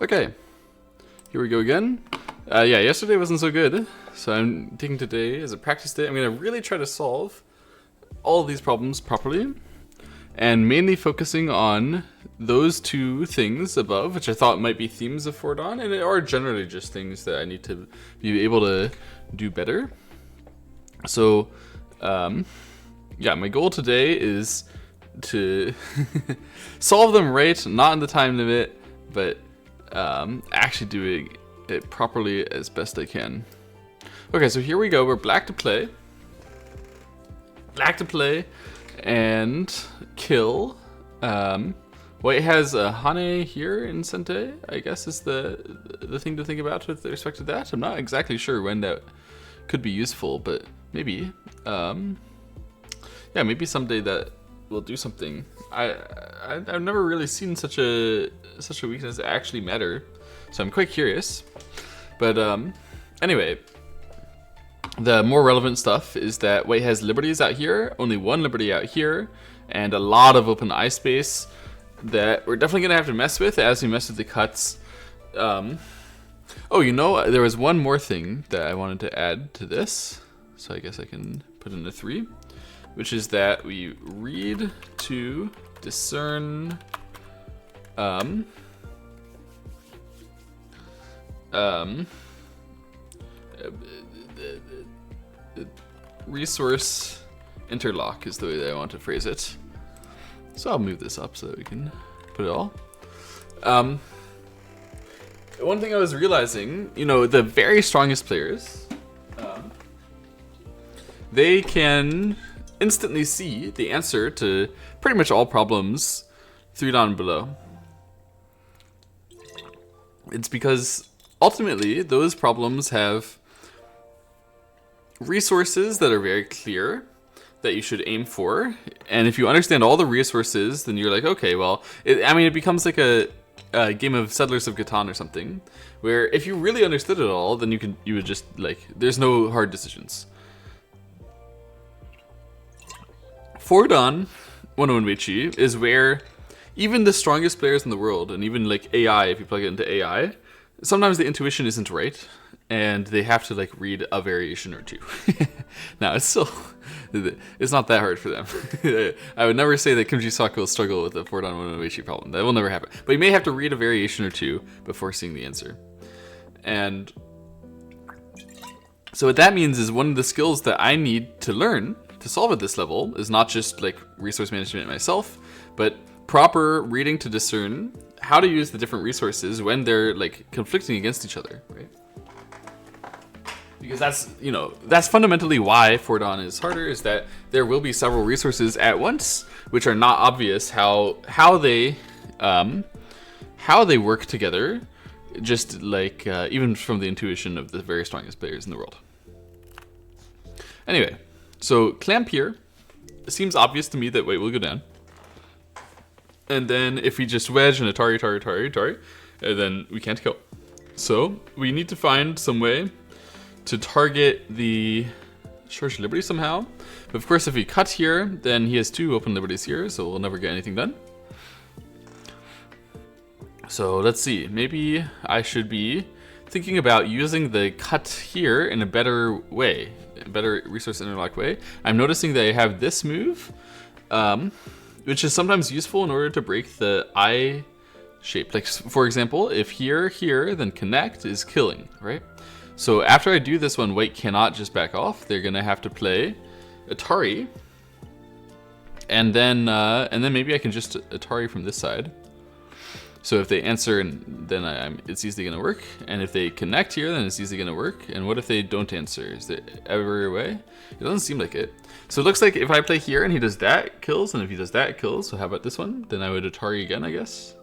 Okay, here we go again. Yeah, yesterday wasn't so good, so I'm taking today as a practice day. I'm gonna really try to solve all of these problems properly, and mainly focusing on those two things above, which I thought might be themes of Fordon, and are generally just things that I need to be able to do better. So, yeah, my goal today is to solve them right, not in the time limit, but actually doing it properly as best I can. Okay, so here we go. We're black to play. Black to play and kill. White has a Hane here in Sente, I guess is the thing to think about with respect to that. I'm not exactly sure when that could be useful, but maybe. Yeah, maybe someday that will do something. I've never really seen such a weakness actually matter, so I'm quite curious. But anyway, the more relevant stuff is that White has liberties out here, only one liberty out here, and a lot of open eye space that we're definitely gonna have to mess with as we mess with the cuts. Oh, you know, there was one more thing that I wanted to add to this, so I guess I can put in a 3, which is that we read to discern resource interlock is the way that I want to phrase it. So I'll move this up so that we can put it all. One thing I was realizing, you know, the very strongest players, they can instantly see the answer to pretty much all problems 3 down below. It's because ultimately those problems have resources that are very clear that you should aim for, and if you understand all the resources, then you're like, okay, well, it becomes like a game of Settlers of Catan or something, where if you really understood it all, then you would just, like, there's no hard decisions. Fordon 101Wichi is where even the strongest players in the world, and even like AI, if you plug it into AI, sometimes the intuition isn't right, and they have to like read a variation or two. Now it's not that hard for them. I would never say that Kimchi Saka will struggle with the Fordon 101Wichi problem. That will never happen. But you may have to read a variation or two before seeing the answer. And so what that means is one of the skills that I need to learn to solve at this level is not just like resource management myself, but proper reading to discern how to use the different resources when they're like conflicting against each other, right? Because that's fundamentally why Fordon is harder, is that there will be several resources at once which are not obvious how they work together, just like even from the intuition of the very strongest players in the world. Anyway, so clamp here, it seems obvious to me that White will go down. And then if we just wedge and Atari, then we can't kill. So we need to find some way to target the Shorsh Liberty somehow. But of course, if we cut here, then he has 2 open liberties here, so we'll never get anything done. So let's see, maybe I should be thinking about using the cut here in a better way, a better resource interlock way. I'm noticing that I have this move, which is sometimes useful in order to break the eye shape. Like, for example, if here, then connect is killing, right? So after I do this one, White cannot just back off. They're gonna have to play Atari, and then maybe I can just Atari from this side. So if they answer, then it's easily gonna work. And if they connect here, then it's easily gonna work. And what if they don't answer? Is there ever a way? It doesn't seem like it. So it looks like if I play here and he does that, it kills. And if he does that, it kills. So how about this one? Then I would Atari again, I guess.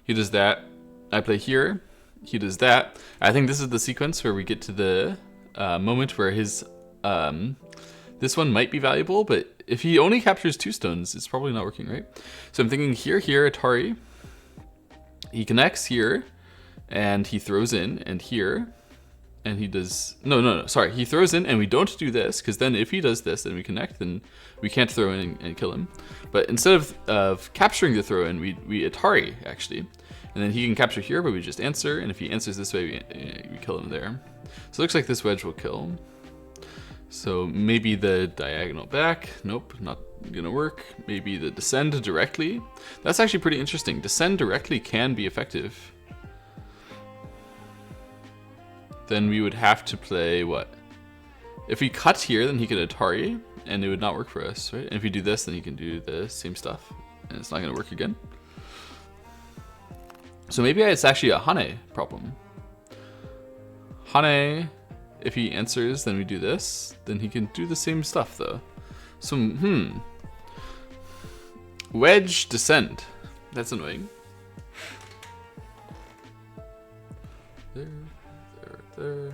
He does that. I play here. He does that. I think this is the sequence where we get to the moment where his this one might be valuable, but if he only captures 2 stones, it's probably not working, right? So I'm thinking here, Atari. He connects here, and he throws in, and here. and he does, no, sorry, he throws in and we don't do this, because then if he does this and we connect, then we can't throw in and kill him. But instead of capturing the throw in, we Atari, actually. And then he can capture here, but we just answer, and if he answers this way, we kill him there. So it looks like this wedge will kill. So maybe the diagonal back, nope, not gonna work. Maybe the descend directly. That's actually pretty interesting. Descend directly can be effective. Then we would have to play what? If we cut here, then he could Atari, and it would not work for us, right? And if we do this, then he can do the same stuff, and it's not gonna work again. So maybe it's actually a Hane problem. Hane, if he answers, then we do this, then he can do the same stuff though. So, wedge descend. That's annoying. There.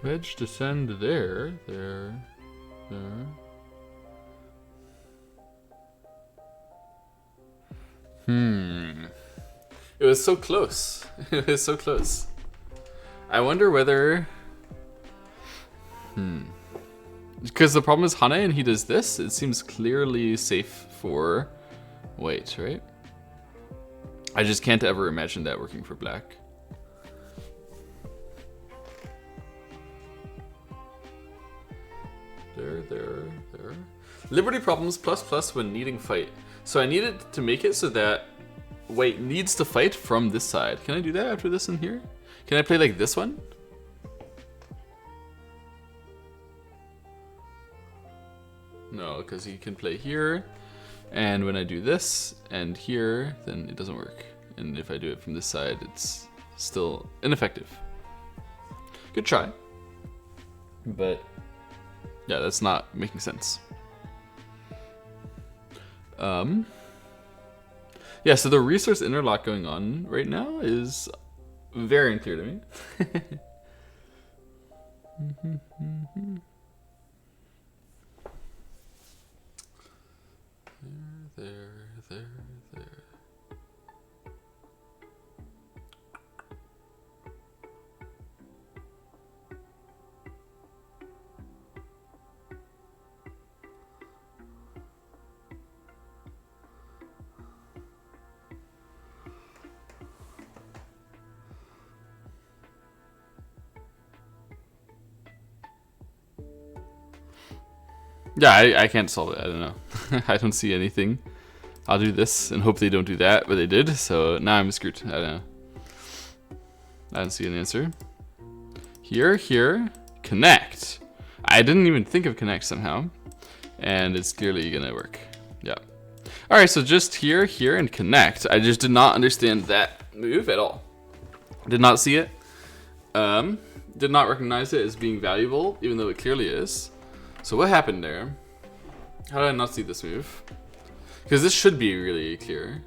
Wedge descend there. It was so close. It was so close. I wonder whether... Because the problem is Hane and he does this, it seems clearly safe for white, right? I just can't ever imagine that working for black. There. Liberty problems ++ when needing fight. So I needed to make it so that white needs to fight from this side. Can I do that after this in here? Can I play like this one? No, because he can play here. And when I do this and here, then it doesn't work. And if I do it from this side, it's still ineffective. Good try. But yeah, that's not making sense. Yeah, so the resource interlock going on right now is very unclear to me. There. Yeah, I can't solve it. I don't know. I don't see anything. I'll do this and hope they don't do that, but they did. So now I'm screwed. I don't know. I don't see an answer. Here, connect. I didn't even think of connect somehow, and it's clearly gonna work. Yeah. All right, so just here, and connect. I just did not understand that move at all. Did not see it. Did not recognize it as being valuable, even though it clearly is. So what happened there? How did I not see this move? Because this should be really clear.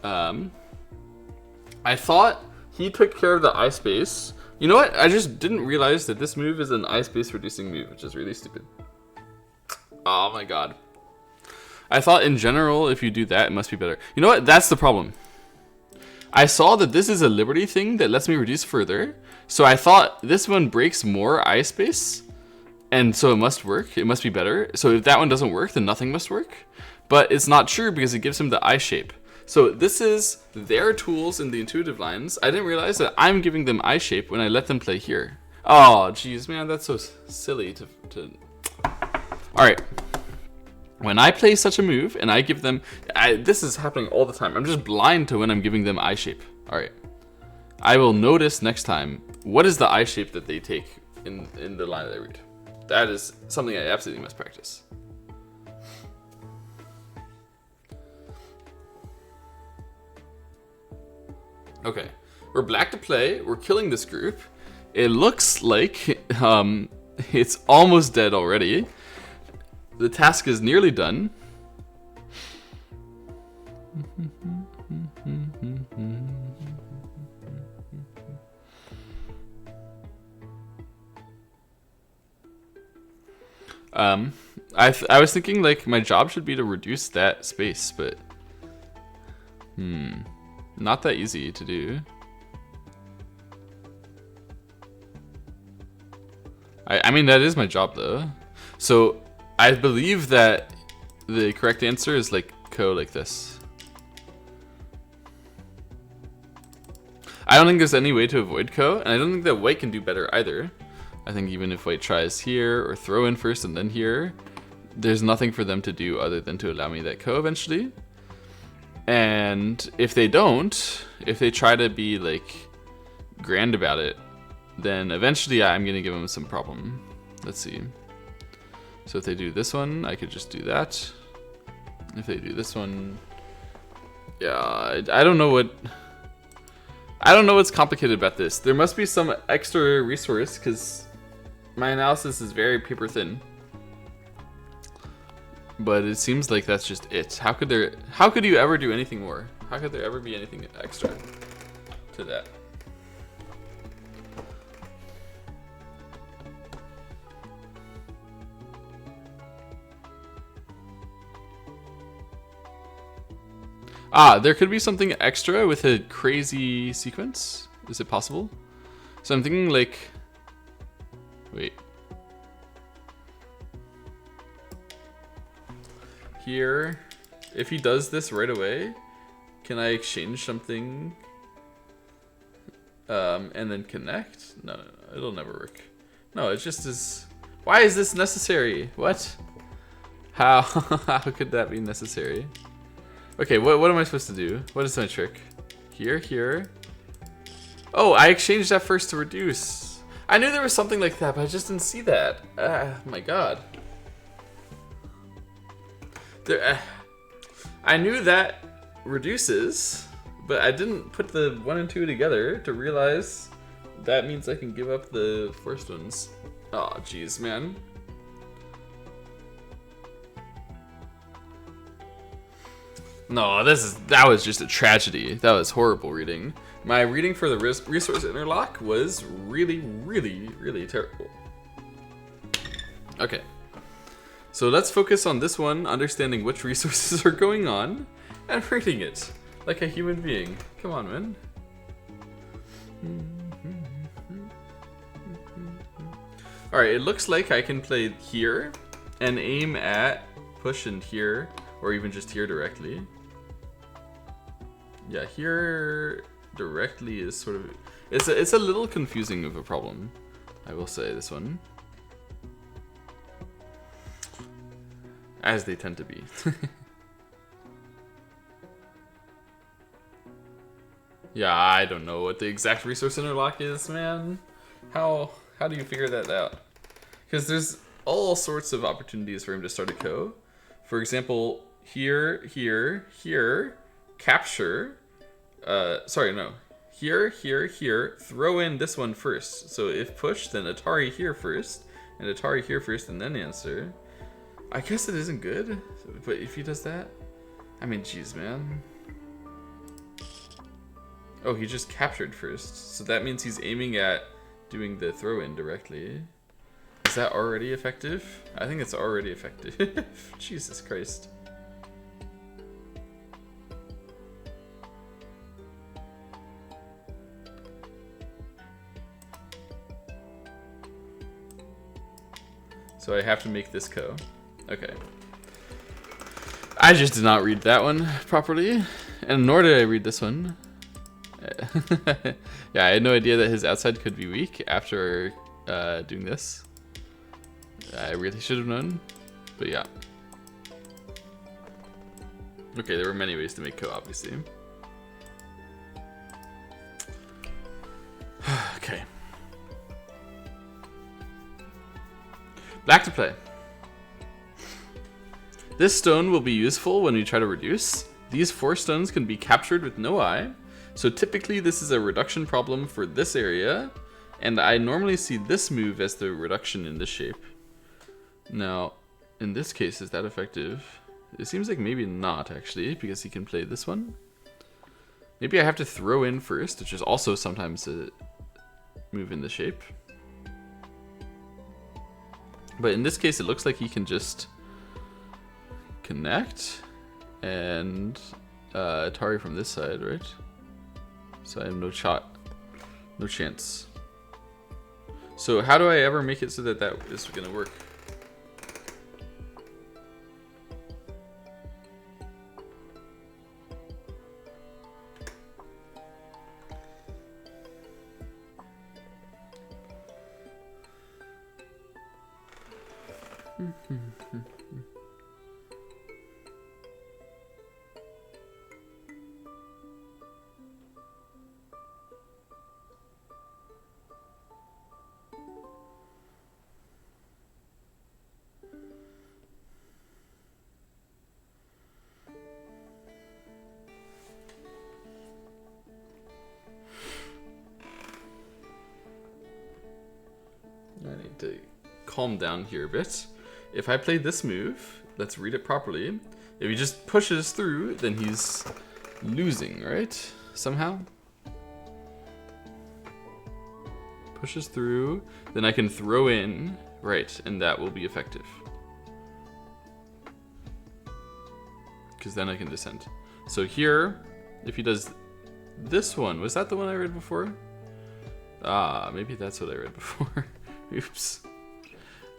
I thought he took care of the eye space. You know what? I just didn't realize that this move is an eye space reducing move, which is really stupid. Oh my god. I thought in general, if you do that, it must be better. You know what? That's the problem. I saw that this is a liberty thing that lets me reduce further. So I thought this one breaks more eye space. And so it must work. It must be better. So if that one doesn't work, then nothing must work. But it's not true because it gives him the eye shape. So this is their tools in the intuitive lines. I didn't realize that I'm giving them eye shape when I let them play here. Oh, geez, man, that's so silly to... All right. When I play such a move and I give them... this is happening all the time. I'm just blind to when I'm giving them eye shape. All right. I will notice next time what is the eye shape that they take in the line that I read. That is something I absolutely must practice. Okay, we're black to play. We're killing this group. It looks like it's almost dead already. The task is nearly done. I was thinking like my job should be to reduce that space, but not that easy to do. I mean, that is my job though. So I believe that the correct answer is like co like this. I don't think there's any way to avoid co, and I don't think that white can do better either. I think even if white tries here or throw in first and then here, there's nothing for them to do other than to allow me that co eventually. And if they don't, if they try to be like grand about it, then eventually I'm gonna give them some problem. Let's see. So if they do this one, I could just do that. If they do this one, yeah, I don't know what's complicated about this. There must be some extra resource because my analysis is very paper thin. But it seems like that's just it. How could you ever do anything more? How could there ever be anything extra to that? There could be something extra with a crazy sequence. Is it possible? So I'm thinking like, wait. Here, if he does this right away, can I exchange something and then connect? No, it'll never work. No, it just is. Why is this necessary? What? How? How could that be necessary? Okay, what am I supposed to do? What is my trick? Here. Oh, I exchanged that first to reduce. I knew there was something like that, but I just didn't see that. My God. I knew that reduces, but I didn't put the 1 and 2 together to realize that means I can give up the first ones. Oh, jeez, man. No, that was just a tragedy. That was horrible reading. My reading for the resource interlock was really, really, really terrible. Okay. So let's focus on this one, understanding which resources are going on, and reading it like a human being. Come on, man. Alright, it looks like I can play here and aim at push in here, or even just here directly. Yeah, here directly is sort of... It's a little confusing of a problem, I will say, this one. As they tend to be. Yeah, I don't know what the exact resource interlock is, man. How do you figure that out? Because there's all sorts of opportunities for him to start a co. For example, here, capture. Sorry, no. Here, throw in this one first. So if push, then Atari here first, and Atari here first, and then answer. I guess it isn't good, but if he does that, I mean, geez, man. Oh, he just captured first, so that means he's aiming at doing the throw-in directly. Is that already effective? I think it's already effective. Jesus Christ. So I have to make this co. Okay. I just did not read that one properly, and nor did I read this one. Yeah, I had no idea that his outside could be weak after doing this. I really should have known, but yeah. Okay, there were many ways to make co, obviously. Okay. Black to play. This stone will be useful when we try to reduce. These 4 stones can be captured with no eye. So typically this is a reduction problem for this area, and I normally see this move as the reduction in this shape. Now, in this case, is that effective? It seems like maybe not, actually, because he can play this one. Maybe I have to throw in first, which is also sometimes a move in the shape. But in this case, it looks like he can just connect and Atari from this side, right? So I have no shot, no chance. So how do I ever make it so that that is gonna work? I need to calm down here a bit. If I play this move, let's read it properly. If he just pushes through, then he's losing, right? Somehow. Pushes through, then I can throw in, right, and that will be effective. Because then I can descend. So here, if he does this one, was that the one I read before? Ah, maybe that's what I read before. Oops.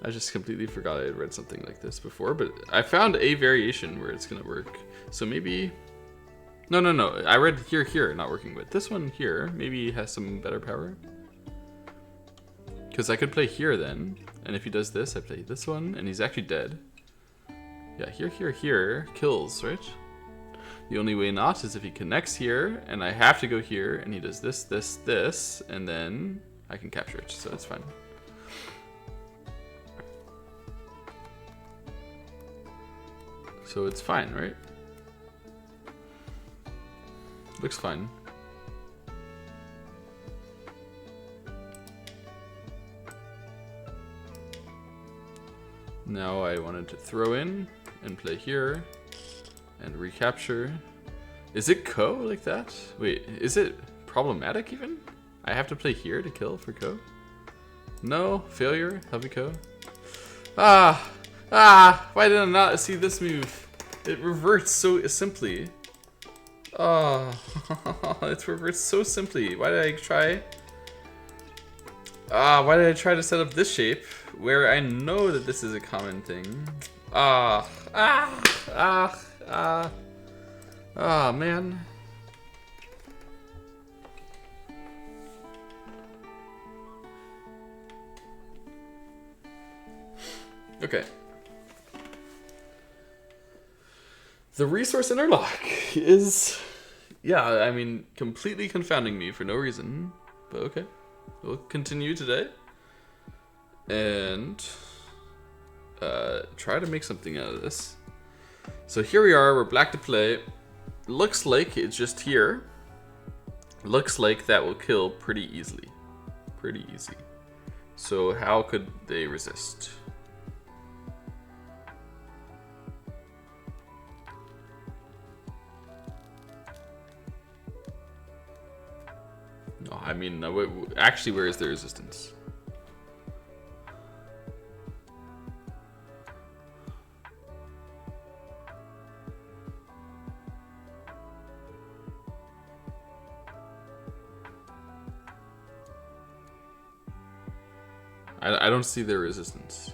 I just completely forgot I had read something like this before, but I found a variation where it's gonna work. So maybe... No. I read here, not working with. This one here, maybe has some better power. Because I could play here then, and if he does this, I play this one, and he's actually dead. Yeah, here, kills, right? The only way not is if he connects here, and I have to go here, and he does this, and then I can capture it, so it's fine. So it's fine, right? Looks fine. Now I wanted to throw in and play here and recapture. Is it Ko like that? Wait, is it problematic even? I have to play here to kill for Ko? No, failure, heavy Ko. Why did I not see this move? It reverts so simply. Oh, it reverts so simply. Why did I try? Why did I try to set up this shape where I know that this is a common thing? Man. Okay. The resource interlock is, yeah, I mean, completely confounding me for no reason, but okay. We'll continue today and try to make something out of this. So here we are, we're black to play. Looks like it's just here. Looks like that will kill pretty easily. Pretty easy. So how could they resist? No, I mean, actually, where is the resistance? I don't see their resistance.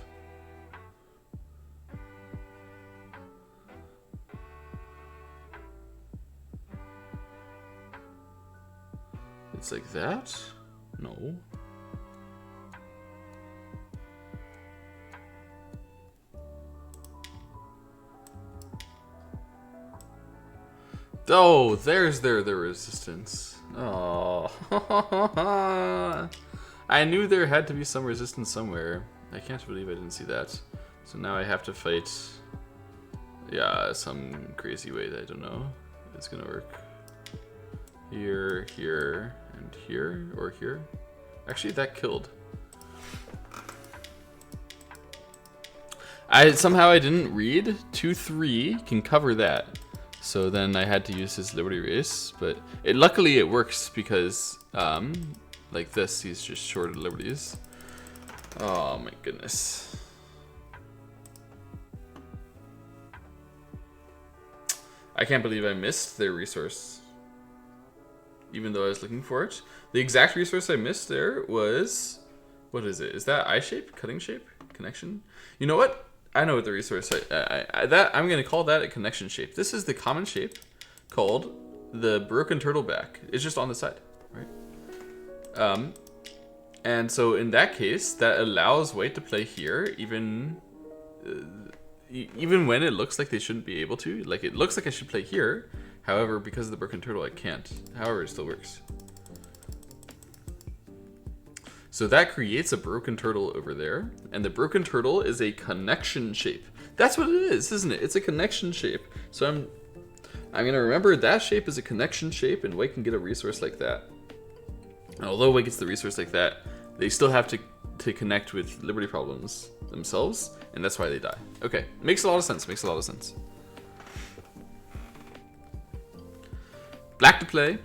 It's like that? No. Oh, there's their resistance. Oh. I knew there had to be some resistance somewhere. I can't believe I didn't see that. So now I have to fight, yeah, some crazy way that I don't know. It's gonna work. Here, here, and here, or here. Actually, that killed. Somehow I didn't read 2-3 can cover that. So then I had to use his Liberty Race, but luckily it works because like this, he's just shorted liberties. Oh my goodness. I can't believe I missed their resource, even though I was looking for it. The exact resource I missed there was, what is it? Is that I shape? Cutting shape? Connection? You know what? I know what the resource I'm gonna call that a connection shape. This is the common shape called the broken turtle back. It's just on the side, right? And so in that case, that allows white to play here, even when it looks like they shouldn't be able to. Like, it looks like I should play here. However, because of the broken turtle, I can't. However, it still works. So that creates a broken turtle over there. And the broken turtle is a connection shape. That's what it is, isn't it? It's a connection shape. So I'm going to remember that shape is a connection shape, and white can get a resource like that. And although white gets the resource like that, they still have to connect with liberty problems themselves, and that's why they die. Okay, makes a lot of sense, makes a lot of sense. Black to play.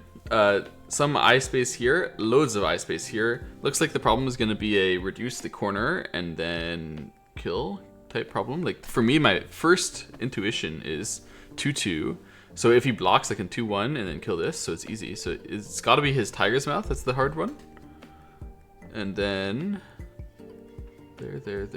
Some eye space here, loads of eye space here. Looks like the problem is going to be a reduce the corner and then kill type problem. Like, for me, my first intuition is 2-2. So if he blocks, I can 2-1 and then kill this, so it's easy. So it's got to be his tiger's mouth. That's the hard one. And then there.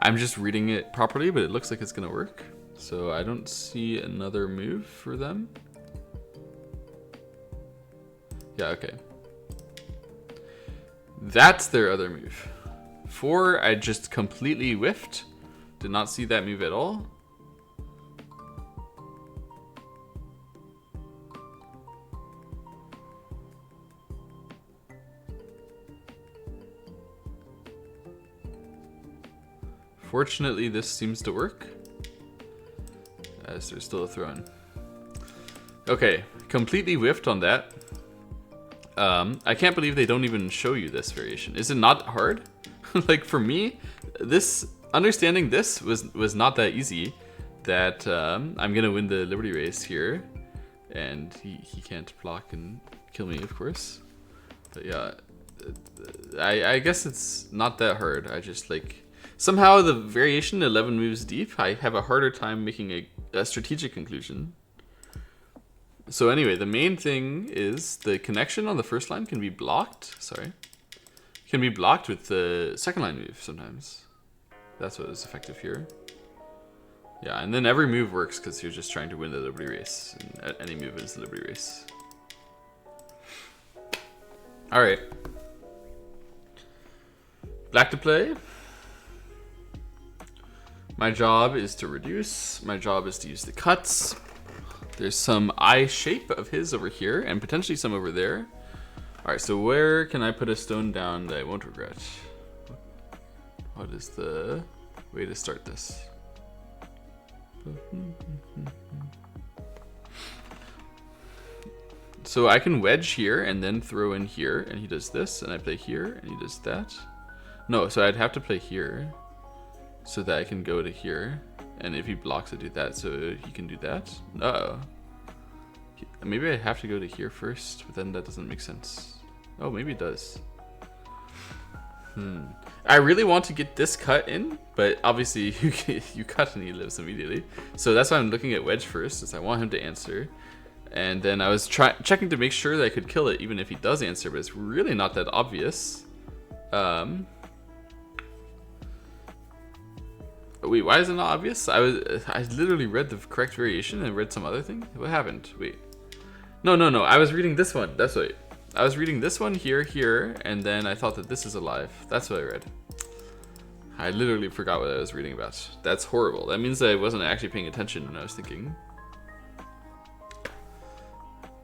I'm just reading it properly, but it looks like it's gonna work. So I don't see another move for them. Yeah, okay. That's their other move. 4, I just completely whiffed. Did not see that move at all. Fortunately, this seems to work, as there's still a throne. Okay, completely whiffed on that. I can't believe they don't even show you this variation. Is it not hard? Like, for me, understanding this was not that easy. That I'm gonna win the liberty race here, and he can't block and kill me, of course. But yeah, I guess it's not that hard. I just like. Somehow the variation 11 moves deep, I have a harder time making a strategic conclusion. So anyway, the main thing is the connection on the first line can be blocked. Sorry. Can be blocked with the second line move sometimes. That's what is effective here. Yeah, and then every move works because you're just trying to win the liberty race. And any move is the liberty race. Alright. Black to play. My job is to reduce. My job is to use the cuts. There's some eye shape of his over here, and potentially some over there. Alright, so where can I put a stone down that I won't regret? What is the way to start this? So I can wedge here and then throw in here, and he does this, and I play here, and he does that. No, so I'd have to play here, so that I can go to here. And if he blocks, I do that, so he can do that. Uh-oh. Maybe I have to go to here first, but then that doesn't make sense. Oh, maybe it does. I really want to get this cut in, but obviously you cut and he lives immediately. So that's why I'm looking at wedge first, is I want him to answer. And then I was checking to make sure that I could kill it even if he does answer, but it's really not that obvious. Wait, why is it not obvious? I literally read the correct variation and read some other thing. What happened? Wait. No. I was reading this one. That's right. I was reading this one here, and then I thought that this is alive. That's what I read. I literally forgot what I was reading about. That's horrible. That means that I wasn't actually paying attention when I was thinking.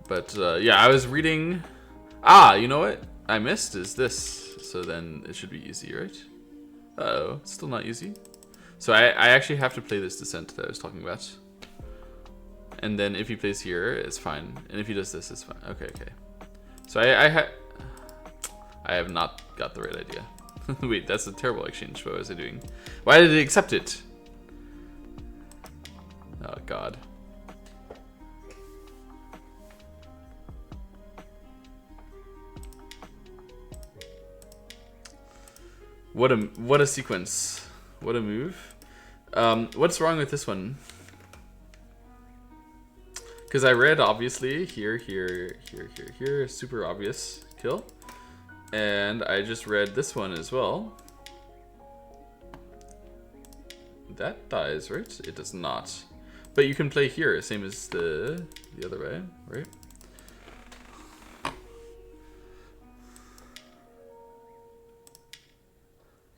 But yeah, I was reading. Ah, you know what I missed is this. So then it should be easy, right? Uh-oh, it's still not easy. So I actually have to play this descent that I was talking about. And then if he plays here, it's fine. And if he does this, it's fine. Okay. So I have not got the right idea. Wait, that's a terrible exchange. What was I doing? Why did it accept it? Oh god. What a sequence. What a move. What's wrong with this one? Because I read, obviously, here, super obvious kill. And I just read this one as well. That dies, right? It does not. But you can play here, same as the other way, right?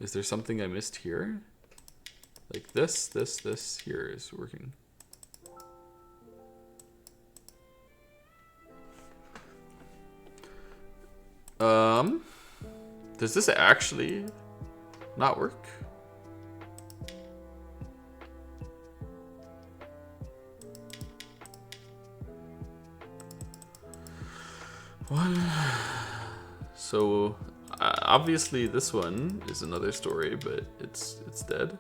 Is there something I missed here? Like this here is working. Does this actually not work? What? So obviously this one is another story, but it's dead.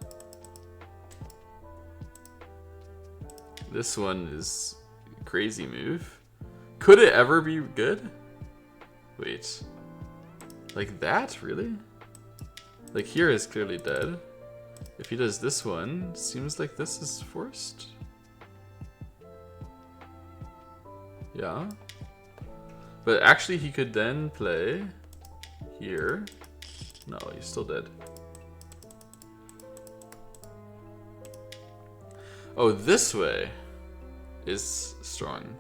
This one is a crazy move. Could it ever be good? Wait. Like that? Really? Like here is clearly dead. If he does this one, seems like this is forced. Yeah. But actually he could then play here. No, he's still dead. Oh, this way is strong.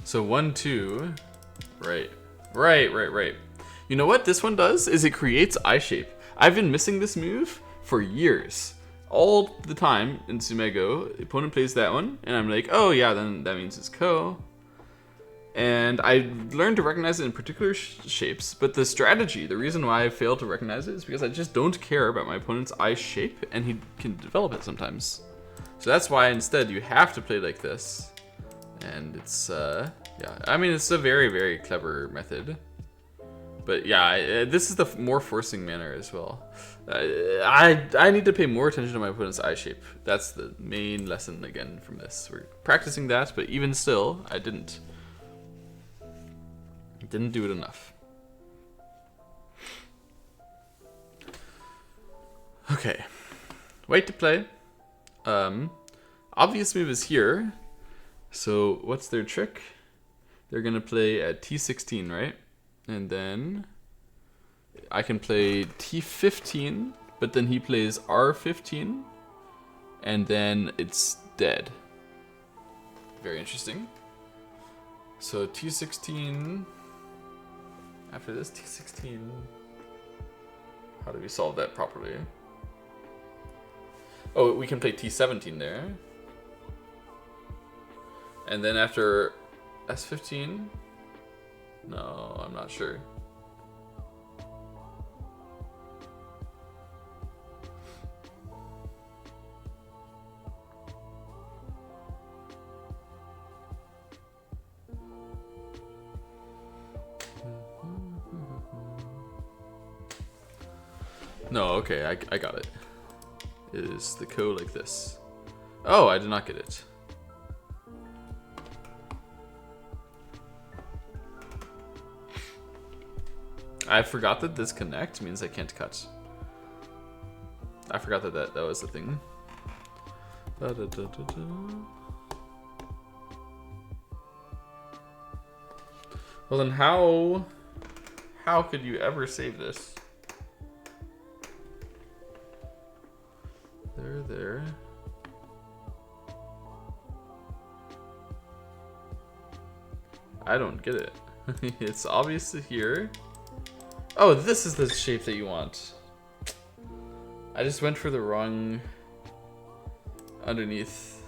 So 1, 2, right. You know what this one does is it creates eye shape. I've been missing this move for years. All the time in Sumego, the opponent plays that one, and I'm like, oh yeah, then that means it's Ko. And I learned to recognize it in particular shapes, but the strategy, the reason why I fail to recognize it is because I just don't care about my opponent's eye shape, and he can develop it sometimes. So that's why instead you have to play like this. And it's, yeah, I mean, it's a very, very clever method. But yeah, this is the more forcing manner as well. I need to pay more attention to my opponent's eye shape. That's the main lesson again from this. We're practicing that, but even still, I didn't do it enough. Okay, white to play. Obvious move is here. So what's their trick? They're gonna play at T16, right? And then I can play T15, but then he plays R15, and then it's dead. Very interesting. So T16, after this T16, how do we solve that properly? Oh, we can play T17 there. And then after S15, no, I'm not sure. No, okay, I got it. It is the code like this. Oh, I did not get it. I forgot that this connect means I can't cut. I forgot that was the thing. Well then how could you ever save this? There. I don't get it. It's obviously here. Oh, this is the shape that you want. I just went for the wrong underneath.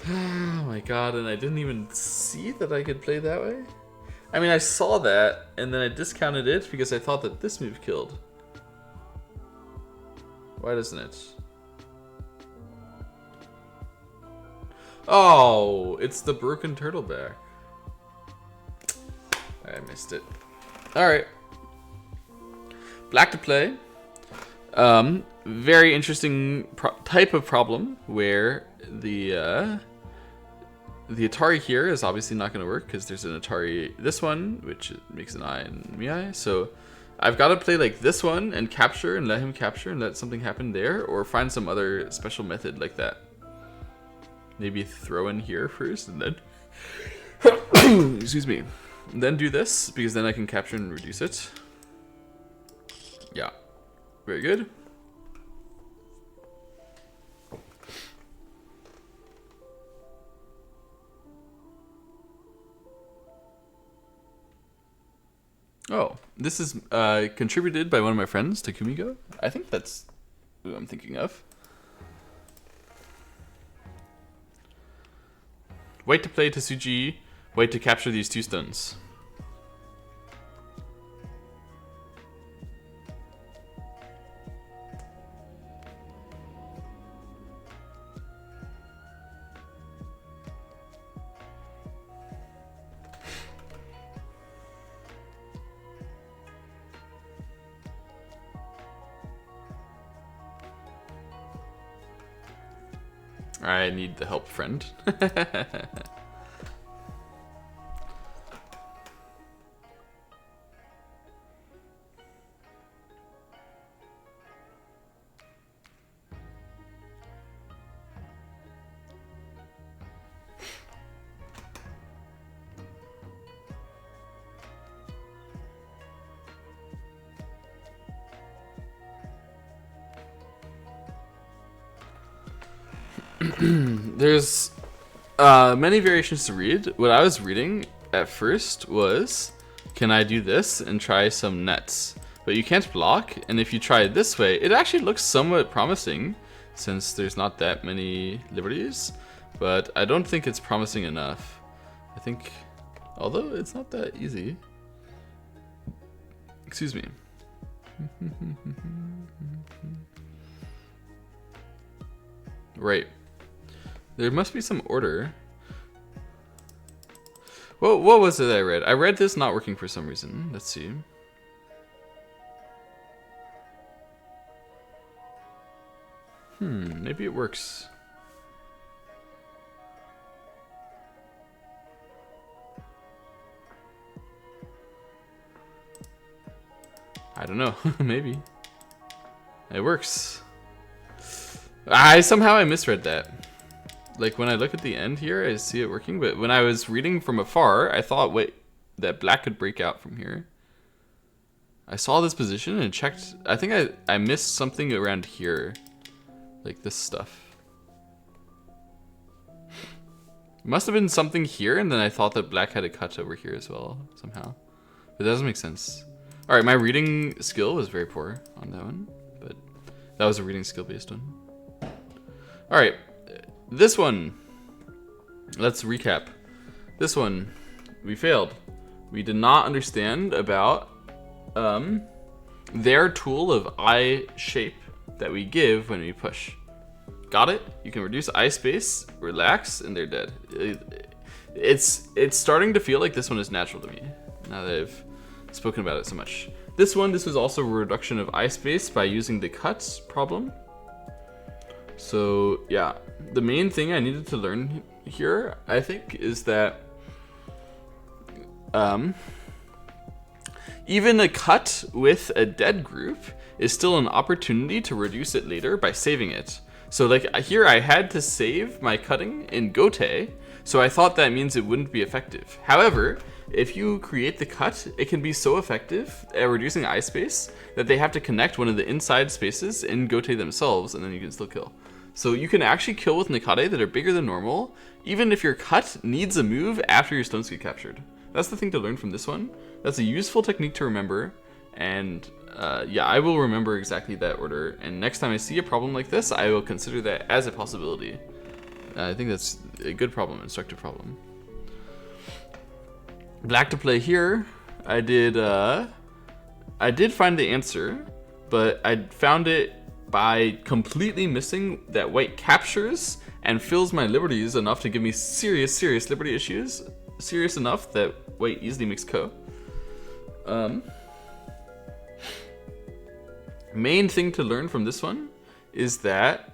Oh my god, and I didn't even see that I could play that way? I mean, I saw that, and then I discounted it because I thought that this move killed. Why doesn't it? Oh, it's the broken turtle bear. I missed it. Alright. Black to play. Very interesting type of problem where the Atari here is obviously not going to work because there's an Atari this one, which makes an I and me I. So I've got to play like this one and capture and let him capture and let something happen there, or find some other special method like that. Maybe throw in here first and then excuse me, and then do this, because then I can capture and reduce it. Yeah, very good. Oh, this is contributed by one of my friends, Takumigo. I think that's who I'm thinking of. Wait to play Tsuji. Wait to capture these 2 stones. I need the help, friend. There's many variations to read. What I was reading at first was, can I do this and try some nets? But you can't block, and if you try it this way, it actually looks somewhat promising, since there's not that many liberties, but I don't think it's promising enough. I think, although it's not that easy. Excuse me. Right. There must be some order. What was it I read? I read this not working for some reason. Let's see. Maybe it works. I don't know. Maybe. It works. Somehow I misread that. Like, when I look at the end here, I see it working, but when I was reading from afar, I thought, wait, that black could break out from here. I saw this position and checked. I think I missed something around here. Like this stuff. It must have been something here, and then I thought that black had a cut over here as well, somehow. But that doesn't make sense. Alright, my reading skill was very poor on that one, but that was a reading skill based one. Alright, this one. Let's recap. This one, we failed. We did not understand about their tool of eye shape that we give when we push. Got it? You can reduce eye space, relax, and they're dead. It's starting to feel like this one is natural to me, now that I've spoken about it so much. This was also a reduction of eye space by using the cuts problem. So yeah, the main thing I needed to learn here, I think, is that even a cut with a dead group is still an opportunity to reduce it later by saving it. So like here I had to save my cutting in Gote, so I thought that means it wouldn't be effective. However, if you create the cut, it can be so effective at reducing eye space that they have to connect one of the inside spaces in Gote themselves, and then you can still kill. So you can actually kill with Nikade that are bigger than normal, even if your cut needs a move after your stones get captured. That's the thing to learn from this one. That's a useful technique to remember, and yeah, I will remember exactly that order, and next time I see a problem like this, I will consider that as a possibility. I think that's a good problem, instructive problem. Black to play here. I did find the answer, but I found it by completely missing that white captures and fills my liberties enough to give me serious liberty issues. Serious enough that white easily makes ko. Main thing to learn from this one is that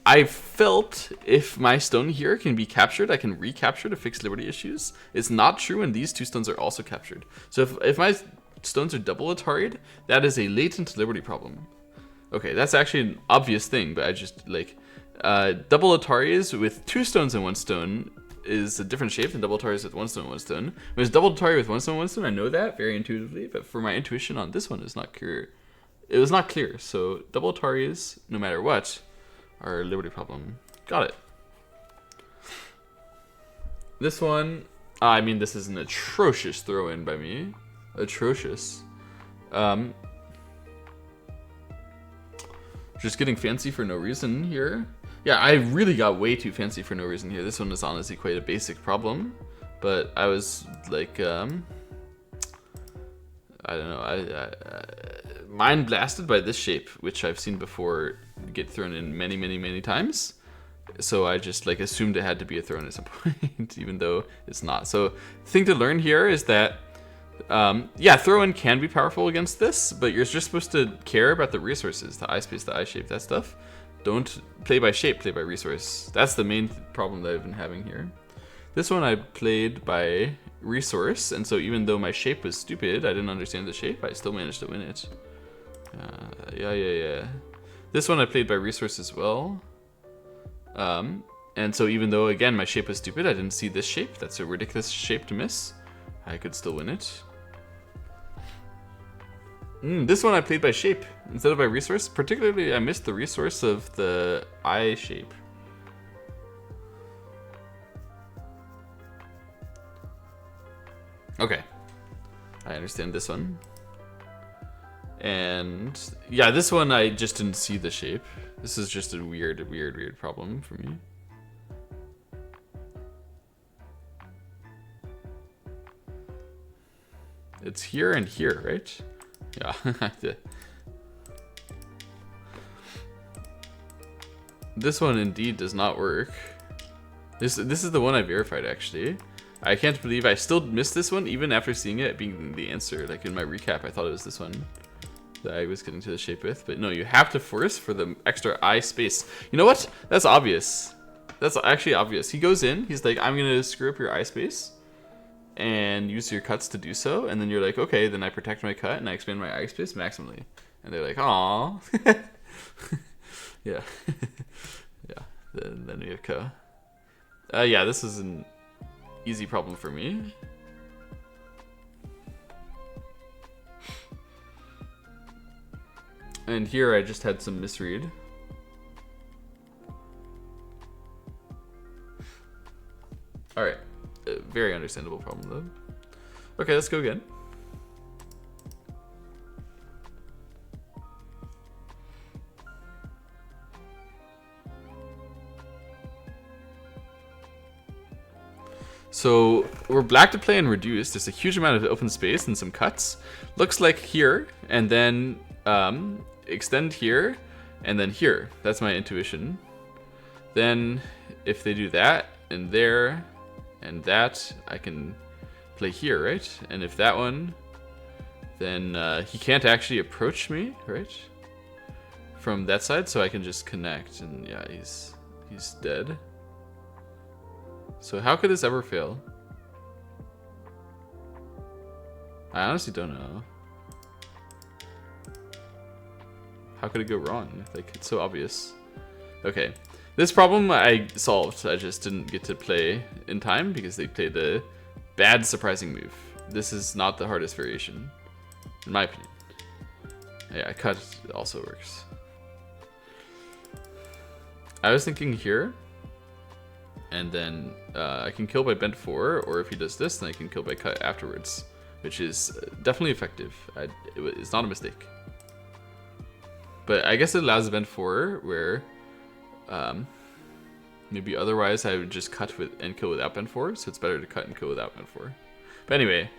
I felt if my stone here can be captured, I can recapture to fix liberty issues. It's not true when these two stones are also captured. So if my stones are double Atari'd, that is a latent liberty problem. Okay, that's actually an obvious thing, but I just like double Ataris with two stones and one stone is a different shape than double Ataris with one stone and one stone. When it's double Atari with one stone and one stone, I know that very intuitively, but for my intuition on this one is not clear. It was not clear, so double Ataris, no matter what, are a liberty problem. Got it. This one, I mean, this is an atrocious throw-in by me. Atrocious. Just getting fancy for no reason here. Yeah, I really got way too fancy for no reason here. This one is honestly quite a basic problem, but I was like, I don't know, I mind blasted by this shape, which I've seen before get thrown in many times. So I just like assumed it had to be a throw-in at some point, even though it's not. So thing to learn here is that, yeah, throw-in can be powerful against this, but you're just supposed to care about the resources, the eye space, the eye shape, that stuff. Don't play by shape, play by resource. That's the main problem that I've been having here. This one I played by resource, and so even though my shape was stupid, I didn't understand the shape, I still managed to win it. Yeah. This one I played by resource as well. And so even though, again, my shape was stupid, I didn't see this shape. That's a ridiculous shape to miss. I could still win it. This one I played by shape instead of by resource. Particularly, I missed the resource of the eye shape. Okay. I understand this one. And yeah, this one I just didn't see the shape. This is just a weird problem for me. It's here and here, right? Yeah. This one indeed does not work. This is the one I verified, actually. I can't believe I still missed this one, even after seeing it being the answer. Like in my recap, I thought it was this one that I was getting to the shape with. But no, you have to force for the extra eye space. You know what? That's obvious. That's actually obvious. He goes in, he's like, I'm gonna screw up your eye space and use your cuts to do so, and then you're like, okay, then I protect my cut and I expand my eye space maximally. And they're like, aw. Yeah. Yeah, then we have ko. Yeah, this is an easy problem for me. And here I just had some misread. Alright. Very understandable problem though. Okay, let's go again. So we're black to play and reduce. There's a huge amount of open space and some cuts. Looks like here, and then extend here, and then here. That's my intuition. Then if they do that, and there, and that, I can play here, right? And if that one, then he can't actually approach me, right? From that side, so I can just connect, and yeah, he's dead. So how could this ever fail? I honestly don't know. How could it go wrong? Like, it's so obvious. Okay. This problem I solved. I just didn't get to play in time because they played a bad surprising move. This is not the hardest variation, in my opinion. Yeah, cut also works. I was thinking here, and then I can kill by bent 4, or if he does this, then I can kill by cut afterwards, which is definitely effective. It's not a mistake. But I guess it allows bent 4, where maybe otherwise I would just cut with and kill without bent 4, so it's better to cut and kill without bent 4. But anyway,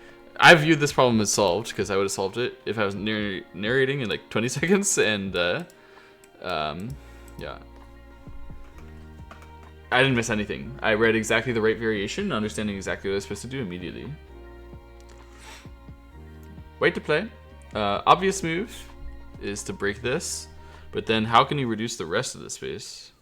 I viewed this problem as solved, because I would have solved it if I was narrating in like 20 seconds, and yeah. I didn't miss anything. I read exactly the right variation, understanding exactly what I was supposed to do immediately. White to play. Obvious move is to break this, but then how can you reduce the rest of the space?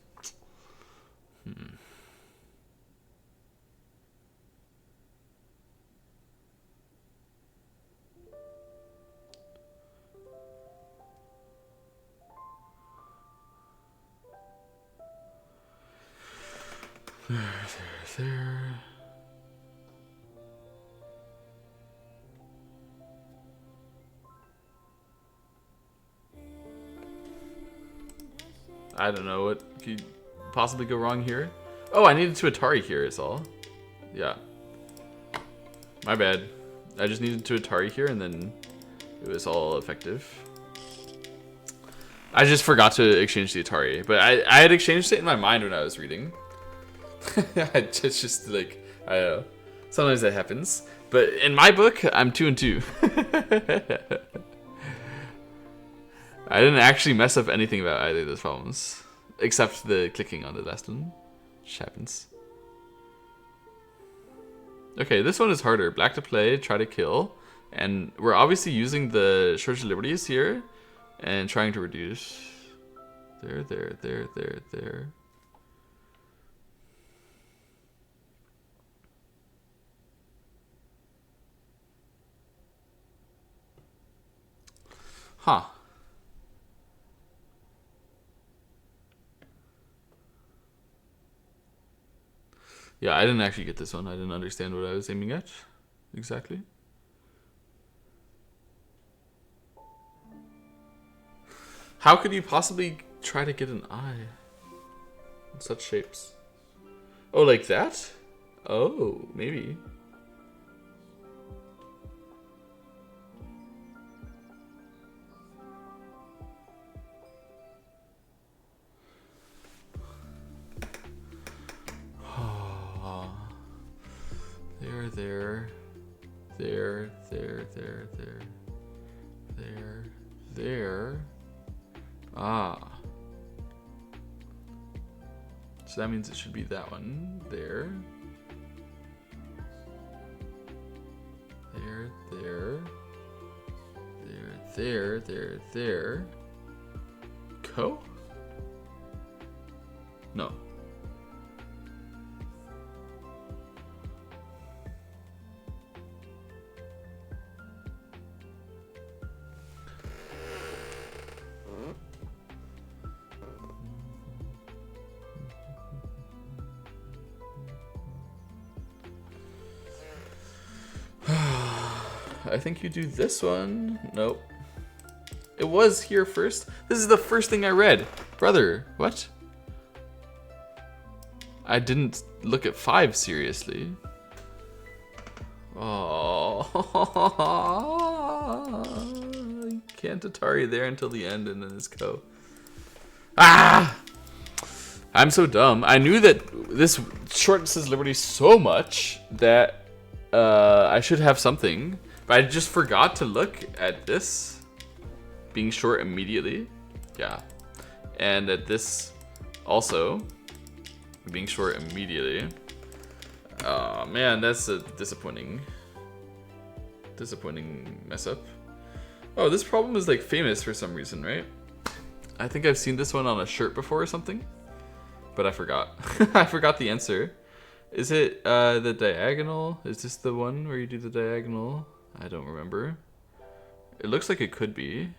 There. I don't know what could possibly go wrong here. Oh, I needed to Atari here is all. Yeah. My bad. I just needed to Atari here and then it was all effective. I just forgot to exchange the Atari, but I had exchanged it in my mind when I was reading. It's just like, I don't know. Sometimes that happens. But in my book, I'm 2 and 2. I didn't actually mess up anything about either of those problems. Except the clicking on the last one. Which happens. Okay, this one is harder. Black to play, try to kill. And we're obviously using the Church of Liberties here. And trying to reduce. There. Huh. Yeah, I didn't actually get this one. I didn't understand what I was aiming at exactly. How could you possibly try to get an eye in such shapes? Oh, like that? Oh, maybe. There. Ah. So that means it should be that one. There. There. Co? No. I think you do this one. Nope. It was here first. This is the first thing I read. Brother, what? I didn't look at 5 seriously. Oh. You can't Atari there until the end and then it's go. Ah! I'm so dumb. I knew that this shortens Liberty so much that I should have something. But I just forgot to look at this being short immediately. Yeah. And at this also being short immediately. Oh man, that's a disappointing mess up. Oh, this problem is like famous for some reason, right? I think I've seen this one on a shirt before or something. But I forgot. I forgot the answer. Is it the diagonal? Is this the one where you do the diagonal? I don't remember. It looks like it could be.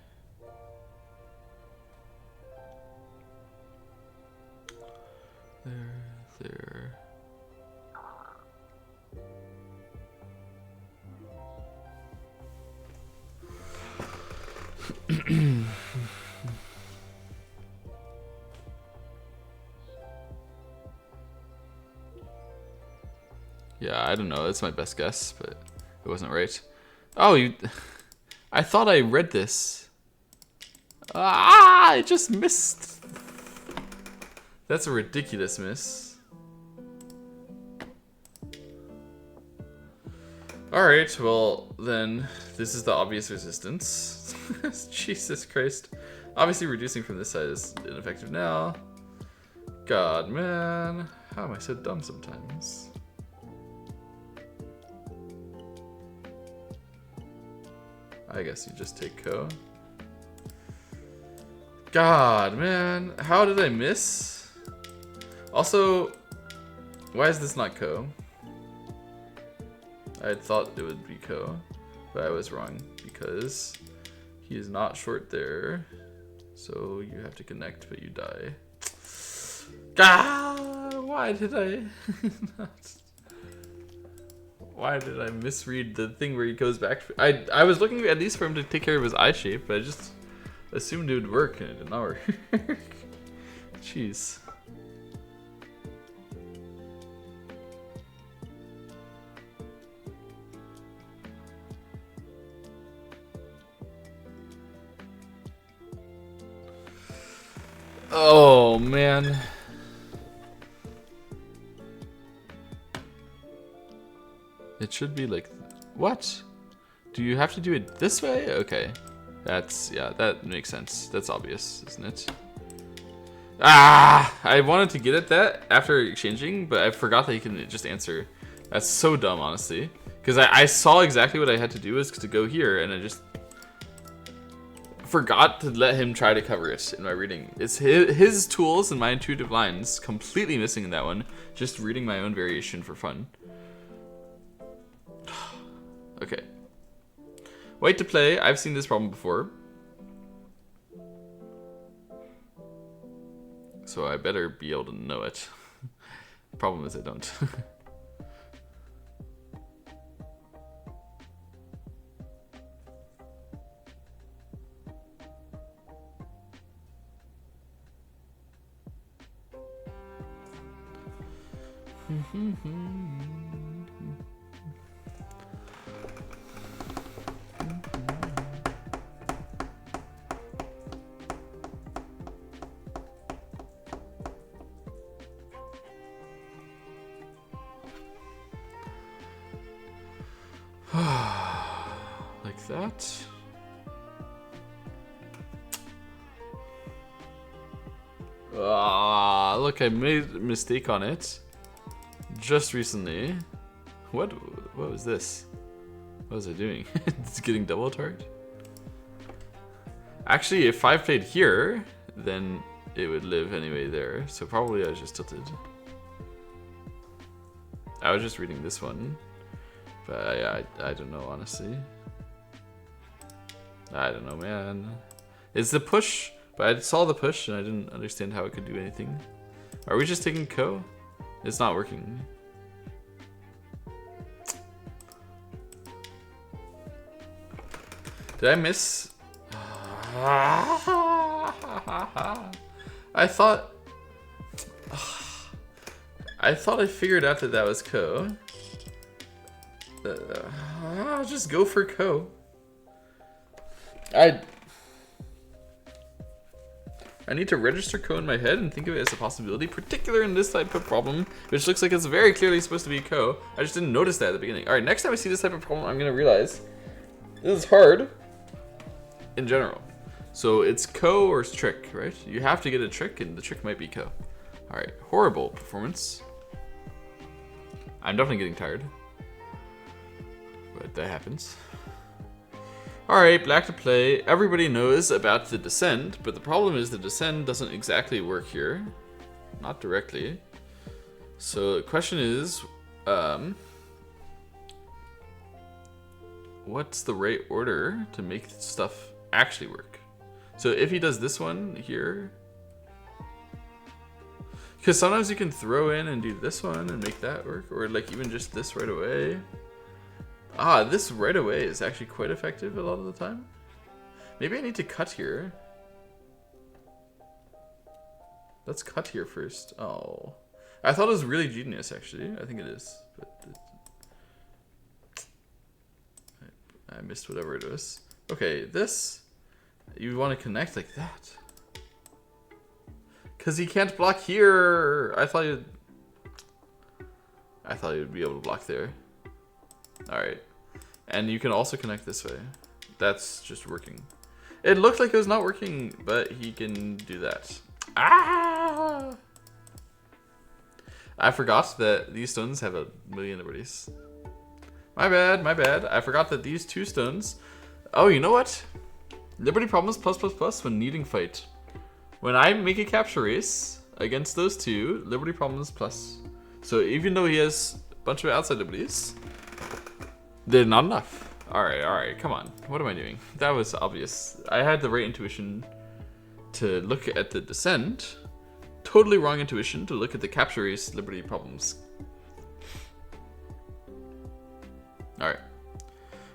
There. Yeah, I don't know. That's my best guess, but it wasn't right. Oh, you... I thought I read this. Ah, I just missed. That's a ridiculous miss. Alright, well, then this is the obvious resistance. Jesus Christ. Obviously reducing from this side is ineffective now. God, man. How am I so dumb sometimes? I guess you just take ko. God, man. How did I miss? Also, why is this not ko? I had thought it would be ko, but I was wrong because he is not short there. So you have to connect, but you die. God, why did I Why did I misread the thing where he goes back? I was looking at least for him to take care of his eye shape, but I just assumed it would work, and it did not work. Jeez. Oh, man. It should be like... What? Do you have to do it this way? Okay. That's... Yeah, that makes sense. That's obvious, isn't it? Ah! I wanted to get at that after exchanging, but I forgot that you can just answer. That's so dumb, honestly. Because I saw exactly what I had to do is to go here, and I just... forgot to let him try to cover it in my reading. It's his tools and my intuitive lines completely missing in that one. Just reading my own variation for fun. Okay. White to play. I've seen this problem before. So I better be able to know it. The problem is I don't. Like that. Ah, look, I made a mistake on it just recently. What was this? What was I doing? It's getting double target. Actually, if I played here, then it would live anyway there. So probably I was just tilted. I was just reading this one. But I don't know, honestly. I don't know, man. It's the push, but I saw the push and I didn't understand how it could do anything. Are we just taking ko? It's not working. Did I miss? I thought I figured out that was ko. I'll just go for ko. I need to register ko in my head and think of it as a possibility, particularly in this type of problem, which looks like it's very clearly supposed to be ko. I just didn't notice that at the beginning. All right, next time I see this type of problem, I'm gonna realize this is hard in general. So it's ko or it's trick, right? You have to get a trick, and the trick might be ko. All right, horrible performance. I'm definitely getting tired. But that happens. Alright, black to play. Everybody knows about the descend, but the problem is the descend doesn't exactly work here. Not directly. So the question is, what's the right order to make stuff actually work? So if he does this one here, because sometimes you can throw in and do this one and make that work, or like even just this right away. Ah, this right away is actually quite effective a lot of the time. Maybe I need to cut here. Let's cut here first. Oh, I thought it was really genius, actually. I think it is, but I missed whatever it was. Okay, this, you want to connect like that. Because he can't block here. I thought you'd be able to block there. Alright. And you can also connect this way. That's just working. It looked like it was not working, but he can do that. Ah! I forgot that these stones have a million liberties. My bad, my bad. I forgot that these 2 stones... Oh, you know what? Liberty problems plus plus plus when needing fight. When I make a capture race against those 2, liberty problems plus. So even though he has a bunch of outside liberties, they're not enough. Alright, come on. What am I doing? That was obvious. I had the right intuition to look at the descent. Totally wrong intuition to look at the capture race liberty problems. Alright.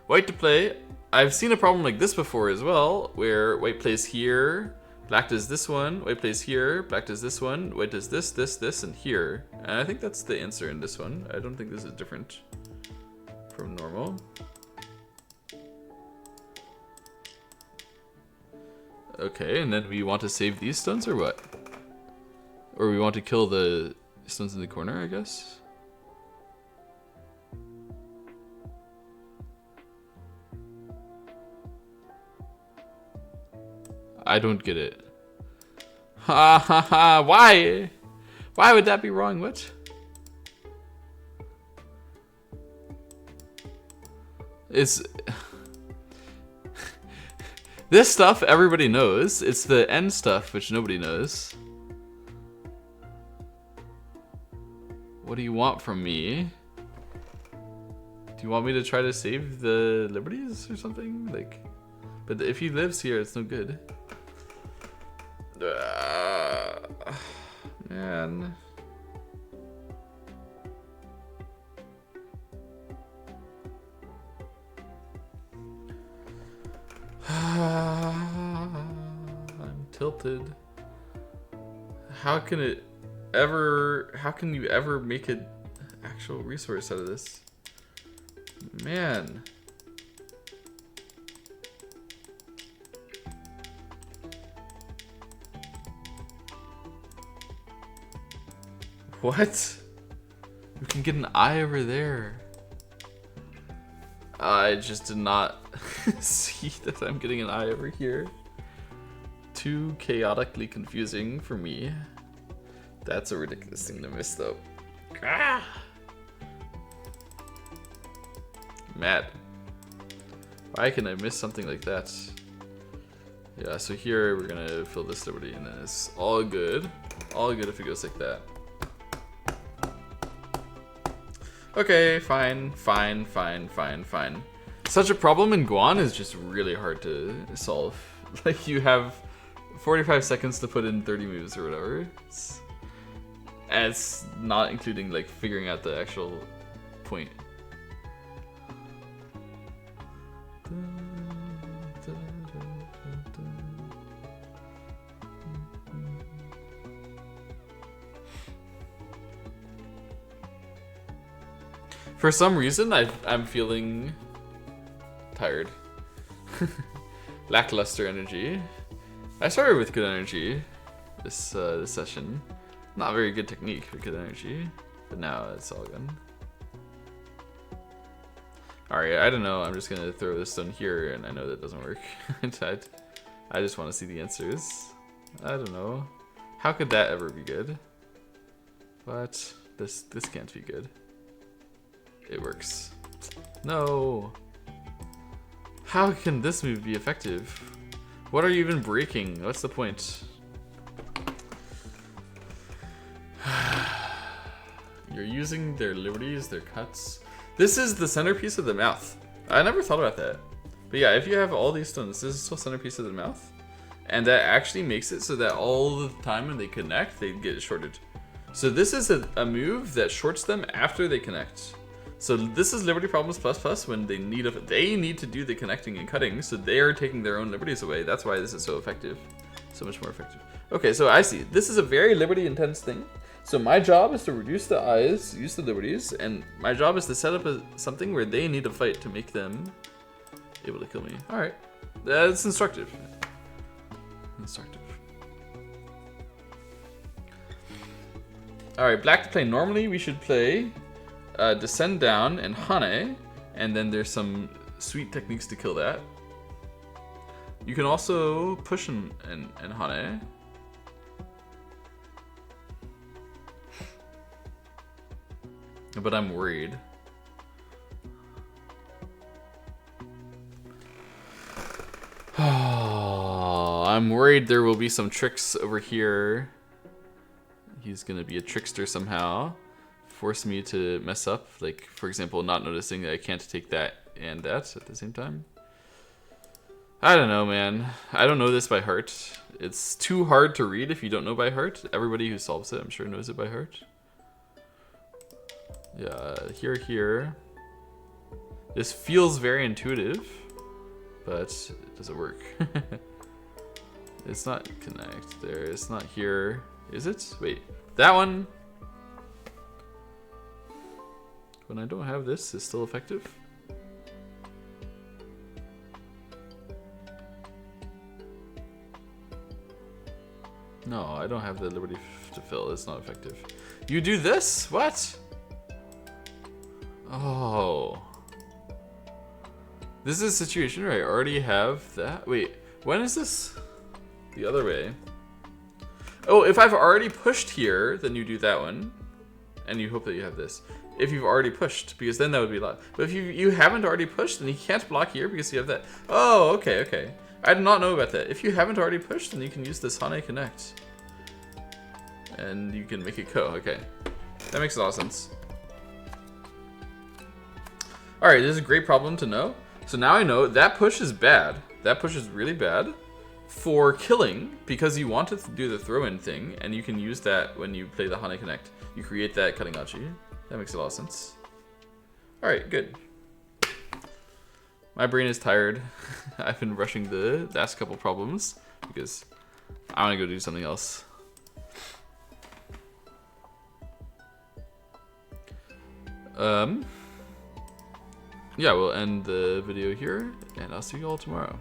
White to play. I've seen a problem like this before as well, where white plays here, black does this one, white plays here, black does this one, white does this, this, this, and here. And I think that's the answer in this one. I don't think this is different from normal. Okay, and then we want to save these stones or what? Or we want to kill the stones in the corner, I guess? I don't get it. Ha ha ha, why? Why would that be wrong? What? It's... This stuff everybody knows. It's the end stuff which nobody knows. What do you want from me? Do you want me to try to save the liberties or something? Like, but if he lives here, it's no good. Man. I'm tilted. How can it ever, how can you ever make an actual resource out of this? Man. What? We can get an eye over there. I just did not see that I'm getting an eye over here. Too chaotically confusing for me. That's a ridiculous thing to miss though. Ah! Mad. Why can I miss something like that? Yeah, so here we're gonna fill this liberty and then it's all good. All good if it goes like that. Okay, fine. Such a problem in Guan is just really hard to solve. Like, you have 45 seconds to put in 30 moves or whatever. And it's not including, like, figuring out the actual point. For some reason, I'm feeling tired. Lackluster energy. I started with good energy this session. Not very good technique, but good energy. But now it's all good. Alright, I don't know. I'm just gonna throw this stone here, and I know that doesn't work. I just want to see the answers. I don't know. How could that ever be good? But this can't be good. It works. No. How can this move be effective? What are you even breaking? What's the point? You're using their liberties, their cuts. This is the centerpiece of the mouth. I never thought about that. But yeah, if you have all these stones, this is still centerpiece of the mouth. And that actually makes it so that all the time when they connect, they get shorted. So this is a move that shorts them after they connect. So this is liberty problems plus plus when they need to do the connecting and cutting, so they are taking their own liberties away. That's why this is so effective, so much more effective. Okay, so I see. This is a very liberty intense thing. So my job is to reduce the eyes, use the liberties, and my job is to set up something where they need to fight to make them able to kill me. All right, that's instructive. Instructive. All right, black to play. Normally we should play. Descend down and Hane, and then there's some sweet techniques to kill that. You can also push and Hane. but I'm worried. I'm worried there will be some tricks over here. He's gonna be a trickster somehow. Force me to mess up. Like, for example, not noticing that I can't take that and that at the same time. I don't know, man. I don't know this by heart. It's too hard to read if you don't know by heart. Everybody who solves it, I'm sure, knows it by heart. Yeah, here. This feels very intuitive, but it doesn't work. It's not connect there. It's not here. Is it? Wait, that one. When I don't have this, is still effective? No, I don't have the liberty to fill. It's not effective. You do this? What? Oh. This is a situation where I already have that. Wait, when is this the other way? Oh, if I've already pushed here, then you do that one. And you hope that you have this. If you've already pushed, because then that would be a lot. But if you haven't already pushed, then you can't block here because you have that. Oh, okay. I did not know about that. If you haven't already pushed, then you can use this Hane Connect. And you can make it go. Okay. That makes a lot of sense. Alright, this is a great problem to know. So now I know that push is bad. That push is really bad for killing because you want to do the throw-in thing, and you can use that when you play the Hane Connect. You create that Karingachi. That makes a lot of sense. Alright, good. My brain is tired. I've been rushing the last couple problems because I want to go do something else. Yeah, we'll end the video here, and I'll see you all tomorrow.